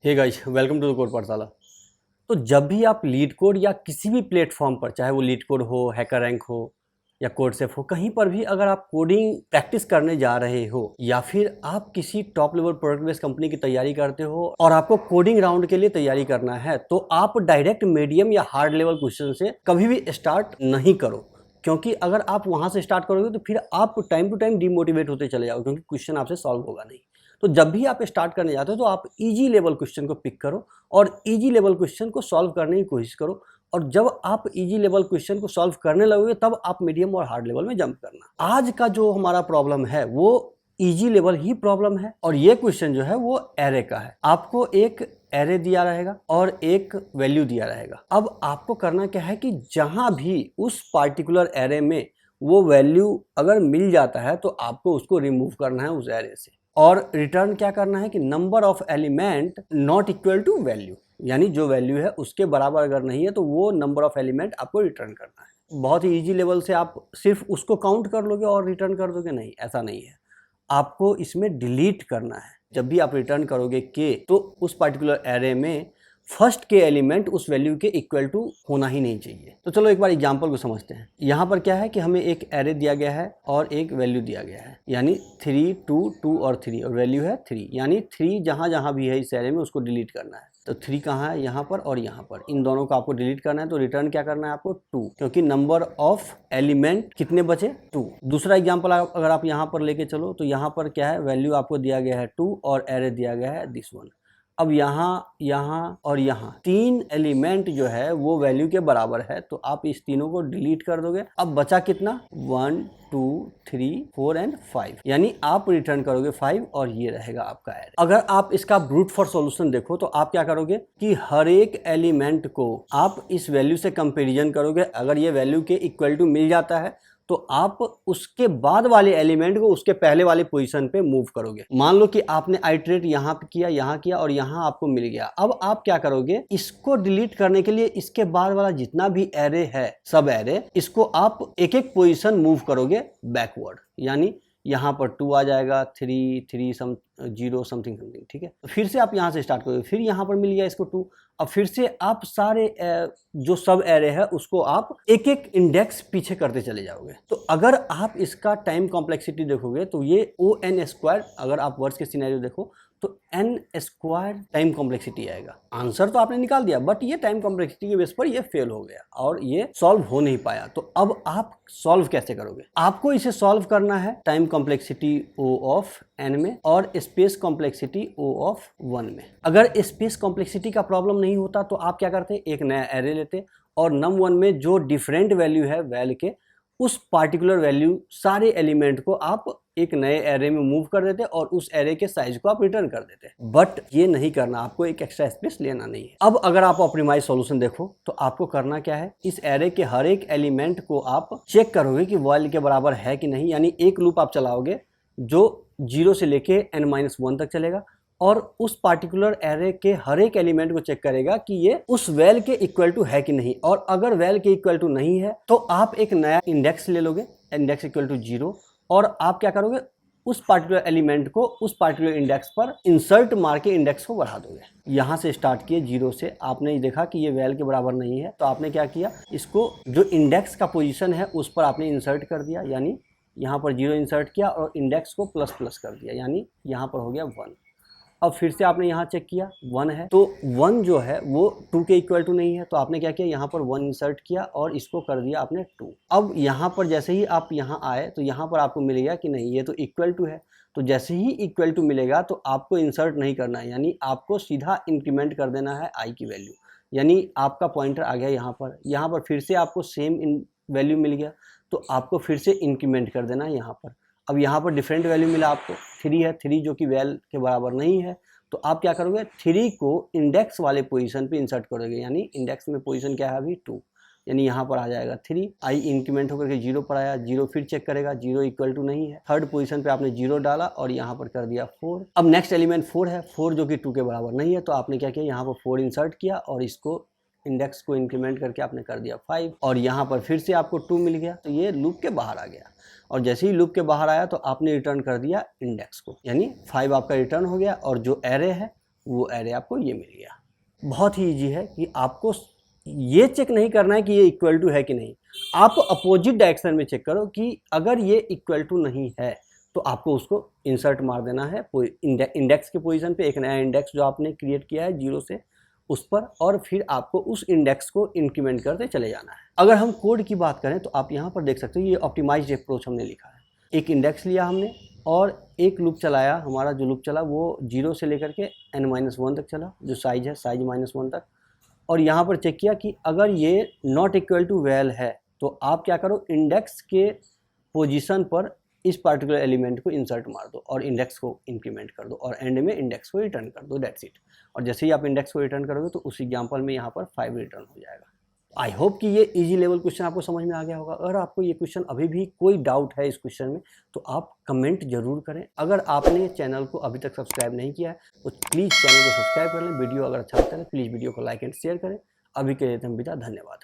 Hey guys, welcome to the code Pathshala. तो जब भी आप लीड कोड या किसी भी प्लेटफॉर्म पर, चाहे वो लीड कोड हो, हैकर रैंक हो या कोडसेफ हो, कहीं पर भी अगर आप कोडिंग प्रैक्टिस करने जा रहे हो या फिर आप किसी top level product based company की तैयारी करते हो और आपको कोडिंग राउंड के लिए तैयारी करना है, तो आप डायरेक्ट मीडियम या हार्ड लेवल क्वेश्चन से कभी भी स्टार्ट नहीं करो। क्योंकि अगर आप वहां से स्टार्ट करोगे तो फिर आप टाइम टू टाइम डिमोटिवेट होते चले जाओगे, क्योंकि क्वेश्चन आपसे सॉल्व होगा नहीं। तो जब भी आप स्टार्ट करने जाते हो तो आप इजी लेवल क्वेश्चन को पिक करो और इजी लेवल क्वेश्चन को सॉल्व करने की कोशिश करो। और जब आप इजी लेवल क्वेश्चन को सॉल्व करने लगोगे तब आप मीडियम और हार्ड लेवल में जंप करना। आज का जो हमारा प्रॉब्लम है वो इजी लेवल ही प्रॉब्लम है, और ये क्वेश्चन जो है वो एरे का है। आपको एक एरे दिया रहेगा और एक वैल्यू दिया रहेगा। अब आपको करना क्या है कि जहां भी उस पार्टिकुलर एरे में वो वैल्यू अगर मिल जाता है तो आपको उसको रिमूव करना है उस एरे से, और रिटर्न क्या करना है कि number of element not equal to value, यानी जो वैल्यू है उसके बराबर अगर नहीं है तो वो नंबर ऑफ एलिमेंट आपको रिटर्न करना है। बहुत ही इजी लेवल से आप सिर्फ उसको काउंट कर लोगे और रिटर्न कर दोगे, नहीं, ऐसा नहीं है। आपको इसमें डिलीट करना है। जब भी आप रिटर्न करोगे के, तो उस पर्टिकुलर एरे में फर्स्ट के एलिमेंट उस वैल्यू के इक्वल टू होना ही नहीं चाहिए। तो चलो एक बार एग्जांपल को समझते हैं। यहाँ पर क्या है कि हमें एक एरे दिया गया है और एक वैल्यू दिया गया है, यानी 3 2 2 और 3, और वैल्यू है 3, यानी 3 जहाँ जहाँ भी है इस एरे में उसको डिलीट करना है। तो 3 कहाँ है? यहाँ पर और यहाँ पर, इन दोनों को आपको डिलीट करना है। तो रिटर्न क्या करना है आपको? 2, क्योंकि नंबर ऑफ एलिमेंट कितने बचे? 2। दूसरा एग्जाम्पल अगर आप यहाँ पर लेके चलो तो यहाँ पर क्या है, वैल्यू आपको दिया गया है 2 और एरे दिया गया है दिस वन। अब यहाँ, यहाँ और यहाँ 3 एलिमेंट जो है वो वैल्यू के बराबर है, तो आप इस तीनों को डिलीट कर दोगे। अब बचा कितना? 1 2 3 4 एंड 5, यानी आप रिटर्न करोगे 5 और ये रहेगा आपका एरे। अगर आप इसका ब्रूट फोर्स सॉल्यूशन देखो तो आप क्या करोगे कि हर एक एलिमेंट को आप इस वैल्यू से कंपैरिजन करोगे। अगर ये वैल्यू के इक्वल टू मिल जाता है तो आप उसके बाद वाले एलिमेंट को उसके पहले वाले पोजीशन पे मूव करोगे। मान लो कि आपने आइटरेट यहाँ पे किया, यहाँ किया और यहाँ आपको मिल गया। अब आप क्या करोगे, इसको डिलीट करने के लिए इसके बाद वाला जितना भी एरे है, सब एरे, इसको आप एक एक पोजीशन मूव करोगे बैकवर्ड। यानी यहाँ पर 2 आ जाएगा, 3 3 0 समथिंग, ठीक है। तो फिर से आप यहाँ से स्टार्ट करोगे, फिर यहाँ पर मिल गया इसको 2। अब फिर से आप सारे जो सब एरे है उसको आप एक एक इंडेक्स पीछे करते चले जाओगे। तो अगर आप इसका टाइम कॉम्प्लेक्सिटी देखोगे तो ये O(n²), अगर आप वर्ड्स के सिनेरियो देखो तो n² टाइम कॉम्प्लेक्सिटी आएगा। आंसर तो आपने निकाल दिया, बट ये टाइम कॉम्प्लेक्सिटी के बेस पर ये फेल हो गया और ये सॉल्व हो नहीं पाया। तो अब आप सॉल्व कैसे करोगे? आपको इसे सॉल्व करना है टाइम कॉम्प्लेक्सिटी O(n) में और स्पेस कॉम्प्लेक्सिटी O(1) में। अगर स्पेस कॉम्प्लेक्सिटी का प्रॉब्लम नहीं होता तो आप क्या करते, एक नया एरे लेते और num1 में जो डिफरेंट वैल्यू है वैल के, उस पार्टिकुलर वैल्यू सारे एलिमेंट को आप एक नए एरे में मूव कर देते और उस एरे के साइज को आप रिटर्न कर देते। बट ये नहीं करना, आपको एक एक्स्ट्रा स्पेस लेना नहीं है। अब अगर आप ऑप्टिमाइज सॉल्यूशन देखो तो आपको करना क्या है, इस एरे के हर एक एलिमेंट को आप चेक करोगे कि वैल्यू के बराबर है कि नहीं। यानी एक लूप आप चलाओगे जो 0 से लेके n-1 तक चलेगा और उस पार्टिकुलर एरे के हर एक एलिमेंट को चेक करेगा कि ये उस वैल के इक्वल टू है कि नहीं। और अगर वैल के इक्वल टू नहीं है तो आप एक नया इंडेक्स ले लोगे, इंडेक्स इक्वल टू 0, और आप क्या करोगे, उस पार्टिकुलर एलिमेंट को उस पार्टिकुलर इंडेक्स पर इंसर्ट मार के इंडेक्स को बढ़ा दोगे। यहाँ से स्टार्ट किए 0 से, आपने देखा कि ये वैल के बराबर नहीं है तो आपने क्या किया, इसको जो इंडेक्स का पोजीशन है उस पर आपने इंसर्ट कर दिया। यानी यहाँ पर 0 इंसर्ट किया और इंडेक्स को प्लस प्लस कर दिया, यानी यहाँ पर हो गया 1। अब फिर से आपने यहाँ चेक किया 1 है, तो 1 जो है वो 2 के इक्वल टू नहीं है, तो आपने क्या किया, यहाँ पर 1 इंसर्ट किया और इसको कर दिया आपने 2। अब यहाँ पर जैसे ही आप यहाँ आए तो यहाँ पर आपको मिल गया कि नहीं ये तो इक्वल टू है। तो जैसे ही इक्वल टू मिलेगा तो आपको इंसर्ट नहीं करना है, यानी आपको सीधा इंक्रीमेंट कर देना है i की वैल्यू। यानी आपका पॉइंटर आ गया यहाँ पर फिर से आपको सेम वैल्यू मिल गया तो आपको फिर से इंक्रीमेंट कर देना है यहाँ पर। अब यहाँ पर डिफरेंट वैल्यू मिला आपको, 3 है, 3 जो कि वैल के बराबर नहीं है, तो आप क्या करोगे, 3 को इंडेक्स वाले पोजीशन पे इंसर्ट करोगे। यानी इंडेक्स में पोजीशन क्या है अभी 2, यानी यहाँ पर आ जाएगा 3, i इंक्रीमेंट होकर के 0 पर आया, 0 फिर चेक करेगा, 0 इक्वल टू नहीं है, थर्ड पोजीशन पे आपने 0 डाला और यहाँ पर कर दिया 4। अब नेक्स्ट एलिमेंट 4 है, 4 जो कि 2 के बराबर नहीं है, तो आपने क्या किया, यहाँ पर 4 इंसर्ट किया और इसको इंडेक्स को इंक्रीमेंट करके आपने कर दिया 5, और यहाँ पर फिर से आपको 2 मिल गया, तो ये लूप के बाहर आ गया। और जैसे ही लूप के बाहर आया तो आपने रिटर्न कर दिया इंडेक्स को, यानी 5 आपका रिटर्न हो गया और जो एरे है वो एरे आपको ये मिल गया। बहुत ही ईजी है कि आपको ये चेक नहीं करना है कि ये इक्वल टू है कि नहीं, आप अपोजिट डायरेक्शन में चेक करो कि अगर ये इक्वल टू नहीं है तो आपको उसको इंसर्ट मार देना है इंडेक्स के पोजीशन पे, एक नया इंडेक्स जो आपने क्रिएट किया है 0 से उस पर, और फिर आपको उस इंडेक्स को इंक्रीमेंट करते चले जाना है। अगर हम कोड की बात करें तो आप यहाँ पर देख सकते हो ये ऑप्टिमाइज्ड अप्रोच हमने लिखा है। एक इंडेक्स लिया हमने और एक लूप चलाया, हमारा जो लूप चला वो 0 से लेकर के n-1 तक चला, जो साइज है साइज -1 तक, और यहाँ पर चेक किया कि अगर ये नॉट इक्वल टू वैल है तो आप क्या करो, इंडेक्स के पोजीशन पर इस पार्टिकुलर एलिमेंट को इंसर्ट मार दो और इंडेक्स को इंक्रीमेंट कर दो और एंड में इंडेक्स को रिटर्न कर दो, दैट्स इट। और जैसे ही आप इंडेक्स को रिटर्न करोगे तो उस एग्जाम्पल में यहाँ पर 5 रिटर्न हो जाएगा। आई होप कि ये इजी लेवल क्वेश्चन आपको समझ में आ गया होगा। अगर आपको ये क्वेश्चन अभी भी कोई डाउट है इस क्वेश्चन में तो आप कमेंट जरूर करें। अगर आपने चैनल को अभी तक सब्सक्राइब नहीं किया है तो प्लीज़ चैनल को सब्सक्राइब कर लें। वीडियो अगर अच्छा लगता है तो प्लीज़ वीडियो को लाइक एंड शेयर करें। अभी के लिए हम विदा, धन्यवाद।